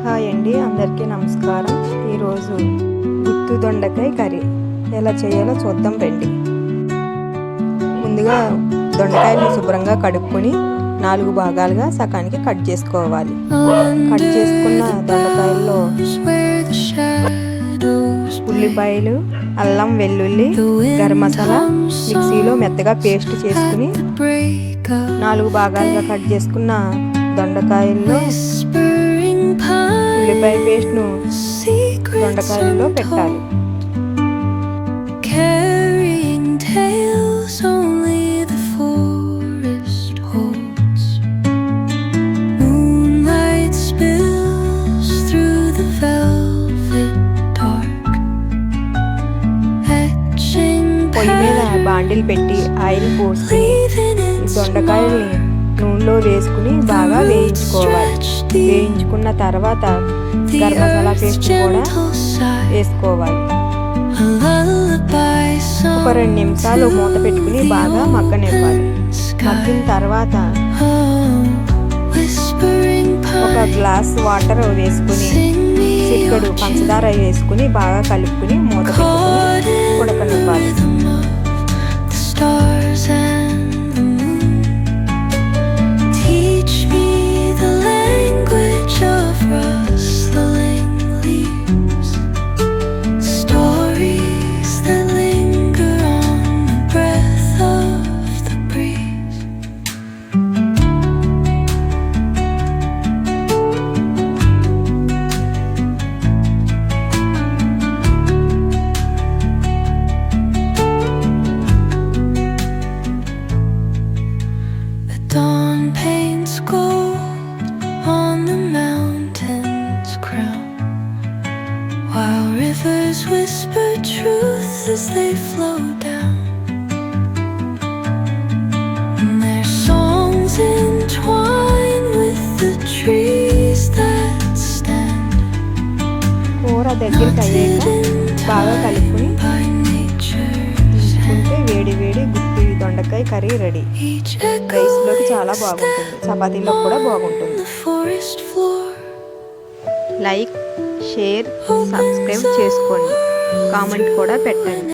Hi అండి, అందరికీ నమస్కారం. ఈరోజు గుత్తు దొండకాయ కర్రీ ఎలా చేయాలో చూద్దాం రండి. ముందుగా దొండకాయలను శుభ్రంగా కడుక్కొని 4 భాగాలుగా సగానికి కట్ చేసుకోవాలి. కట్ చేసుకున్న దొండకాయల్లో ఉల్లిపాయలు, అల్లం, వెల్లుల్లి, గరం మసాలా మిక్సీలో మెత్తగా పేస్ట్ చేసుకుని 4 భాగాలుగా కట్ చేసుకున్న దొండకాయల్లో ఉల్లిపాయ పేస్ట్ను దొండకాయల్లో పెట్టాలి. పొయ్యి మీద బాండిల్ పెట్టి ఆయిల్ పోసుకుని దొండకాయల్ని నూనెలో వేసుకుని బాగా వేయించుకోవాలి. వేయించుకున్న తర్వాత గరం మసాలా పేస్ట్ కూడా వేసుకోవాలి. ఒక 2 నిమిషాలు మూత పెట్టుకుని బాగా మగ్గనివ్వాలి. మగ్గిన తర్వాత ఒక గ్లాస్ వాటర్ వేసుకుని చిటికెడు పంచదార వేసుకుని బాగా కలుపుకుని మూత పెట్టుకుని ఉడకనివ్వాలి. Dawn paints gold on the mountain's crown, while rivers whisper truth as they flow down, and their songs entwine with the trees that stand. కూర దగ్గరికి అయ్యాక బాగా కలుపుకుని తీసుకుంటే వేడి వేడి గుత్తి దొండకాయ కర్రీ రెడీ. రైస్లోకి చాలా బాగుంటుంది, చపాతీలో కూడా బాగుంటుంది. లైక్, షేర్, సబ్స్క్రైబ్ చేసుకోండి, కామెంట్ కూడా పెట్టండి.